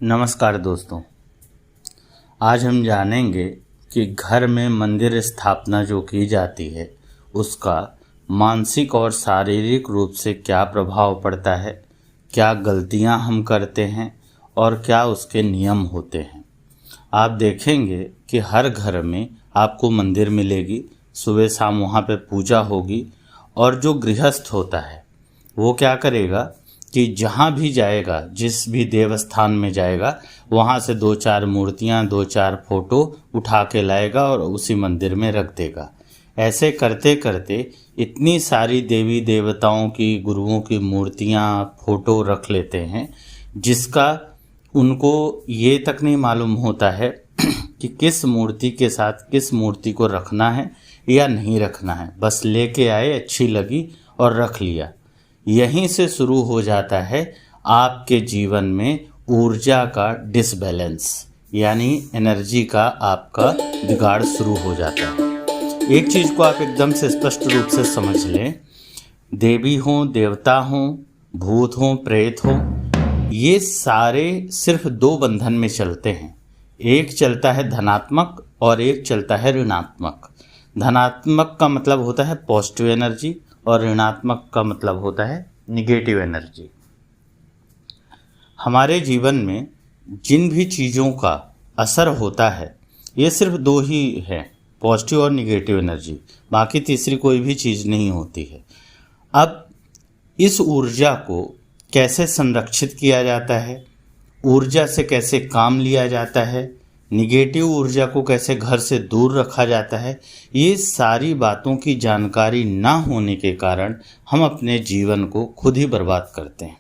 नमस्कार दोस्तों, आज हम जानेंगे कि घर में मंदिर स्थापना जो की जाती है उसका मानसिक और शारीरिक रूप से क्या प्रभाव पड़ता है, क्या गलतियां हम करते हैं और क्या उसके नियम होते हैं। आप देखेंगे कि हर घर में आपको मंदिर मिलेगी, सुबह शाम वहाँ पे पूजा होगी और जो गृहस्थ होता है वो क्या करेगा कि जहाँ भी जाएगा, जिस भी देवस्थान में जाएगा, वहाँ से 2-4 मूर्तियाँ 2-4 फोटो उठा के लाएगा और उसी मंदिर में रख देगा। ऐसे करते करते इतनी सारी देवी देवताओं की, गुरुओं की मूर्तियाँ फोटो रख लेते हैं जिसका उनको ये तक नहीं मालूम होता है कि किस मूर्ति के साथ किस मूर्ति को रखना है या नहीं रखना है। बस लेके आए, अच्छी लगी और रख लिया। यहीं से शुरू हो जाता है आपके जीवन में ऊर्जा का डिसबैलेंस, यानी एनर्जी का आपका बिगाड़ शुरू हो जाता है। एक चीज़ को आप एकदम से स्पष्ट रूप से समझ लें, देवी हों, देवता हों, भूत हों, प्रेत हों, ये सारे सिर्फ 2 बंधन में चलते हैं। एक चलता है धनात्मक और एक चलता है ऋणात्मक। धनात्मक का मतलब होता है पॉजिटिव एनर्जी और ऋणात्मक का मतलब होता है निगेटिव एनर्जी। हमारे जीवन में जिन भी चीज़ों का असर होता है ये सिर्फ 2 ही है, पॉजिटिव और निगेटिव एनर्जी, बाकी तीसरी कोई भी चीज़ नहीं होती है। अब इस ऊर्जा को कैसे संरक्षित किया जाता है, ऊर्जा से कैसे काम लिया जाता है, निगेटिव ऊर्जा को कैसे घर से दूर रखा जाता है, ये सारी बातों की जानकारी ना होने के कारण हम अपने जीवन को खुद ही बर्बाद करते हैं।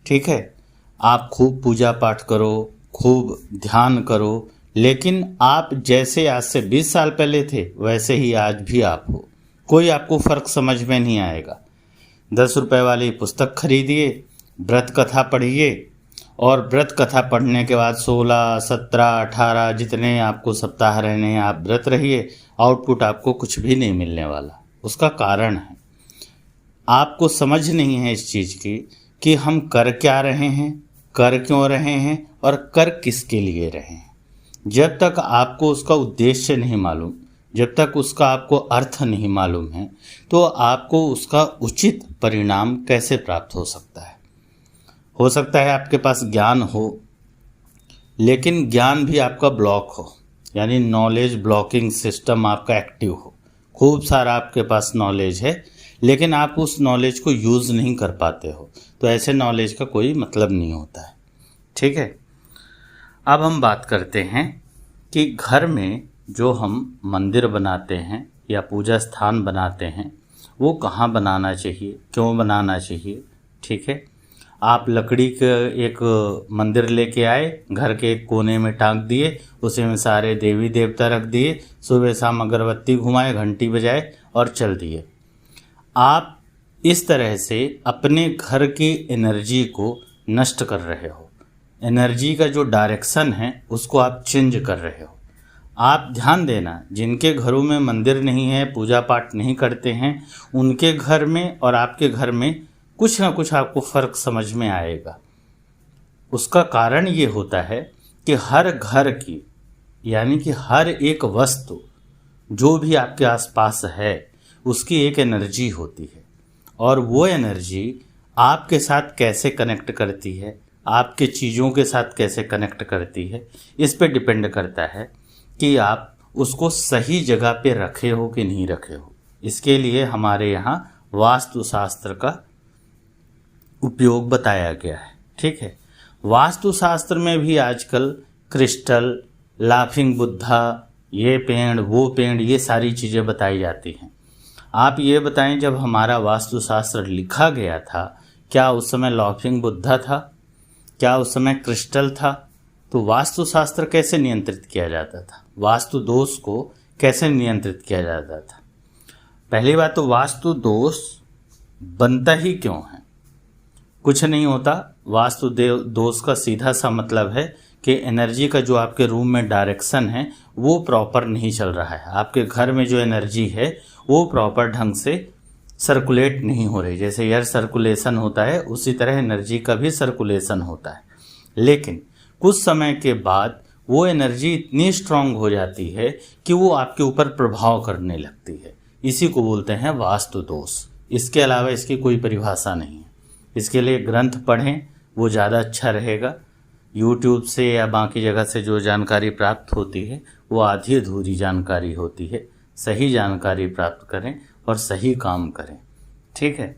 ठीक है, आप खूब पूजा पाठ करो, खूब ध्यान करो, लेकिन आप जैसे आज से 20 साल पहले थे वैसे ही आज भी आप हो। कोई आपको फ़र्क समझ में नहीं आएगा। 10 रुपए वाली पुस्तक खरीदिए, व्रत कथा पढ़िए और व्रत कथा पढ़ने के बाद 16, 17, 18 जितने आपको सप्ताह रहने हैं आप व्रत रहिए, आउटपुट आपको कुछ भी नहीं मिलने वाला। उसका कारण है आपको समझ नहीं है इस चीज़ की कि हम कर क्या रहे हैं, कर क्यों रहे हैं और कर किसके लिए रहे हैं। जब तक आपको उसका उद्देश्य नहीं मालूम, जब तक उसका आपको अर्थ नहीं मालूम है, तो आपको उसका उचित परिणाम कैसे प्राप्त हो सकता है। हो सकता है आपके पास ज्ञान हो, लेकिन ज्ञान भी आपका ब्लॉक हो, यानी नॉलेज ब्लॉकिंग सिस्टम आपका एक्टिव हो। खूब सारा आपके पास नॉलेज है लेकिन आप उस नॉलेज को यूज़ नहीं कर पाते हो, तो ऐसे नॉलेज का कोई मतलब नहीं होता है। ठीक है, अब हम बात करते हैं कि घर में जो हम मंदिर बनाते हैं या पूजा स्थान बनाते हैं वो कहाँ बनाना चाहिए, क्यों बनाना चाहिए। ठीक है, आप लकड़ी का एक मंदिर लेके आए, घर के एक कोने में टांग दिए, उसी में सारे देवी देवता रख दिए, सुबह शाम अगरबत्ती घुमाए, घंटी बजाए और चल दिए। आप इस तरह से अपने घर की एनर्जी को नष्ट कर रहे हो। एनर्जी का जो डायरेक्शन है उसको आप चेंज कर रहे हो। आप ध्यान देना, जिनके घरों में मंदिर नहीं है, पूजा पाठ नहीं करते हैं, उनके घर में और आपके घर में कुछ ना कुछ आपको फ़र्क समझ में आएगा। उसका कारण ये होता है कि हर घर की, यानी कि हर एक वस्तु जो भी आपके आसपास है उसकी एक एनर्जी होती है और वो एनर्जी आपके साथ कैसे कनेक्ट करती है, आपके चीज़ों के साथ कैसे कनेक्ट करती है, इस पे डिपेंड करता है कि आप उसको सही जगह पे रखे हो कि नहीं रखे हो। इसके लिए हमारे यहाँ वास्तुशास्त्र का उपयोग बताया गया है। ठीक है, वास्तुशास्त्र में भी आजकल क्रिस्टल, लाफिंग बुद्धा, ये पेड़ वो पेड़, ये सारी चीज़ें बताई जाती हैं। आप ये बताएं, जब हमारा वास्तुशास्त्र लिखा गया था क्या उस समय लाफिंग बुद्धा था, क्या उस समय क्रिस्टल था? तो वास्तुशास्त्र कैसे नियंत्रित किया जाता था, वास्तु दोष को कैसे नियंत्रित किया जाता था? पहली बात तो वास्तु दोष बनता ही क्यों है? कुछ नहीं होता। वास्तु दोष का सीधा सा मतलब है कि एनर्जी का जो आपके रूम में डायरेक्शन है वो प्रॉपर नहीं चल रहा है। आपके घर में जो एनर्जी है वो प्रॉपर ढंग से सर्कुलेट नहीं हो रही। जैसे एयर सर्कुलेशन होता है उसी तरह एनर्जी का भी सर्कुलेशन होता है। लेकिन कुछ समय के बाद वो एनर्जी इतनी स्ट्रांग हो जाती है कि वो आपके ऊपर प्रभाव करने लगती है। इसी को बोलते हैं वास्तु दोष। इसके अलावा इसकी कोई परिभाषा नहीं है। इसके लिए ग्रंथ पढ़ें, वो ज़्यादा अच्छा रहेगा। यूट्यूब से या बाकी जगह से जो जानकारी प्राप्त होती है वो आधी अधूरी जानकारी होती है। सही जानकारी प्राप्त करें और सही काम करें। ठीक है।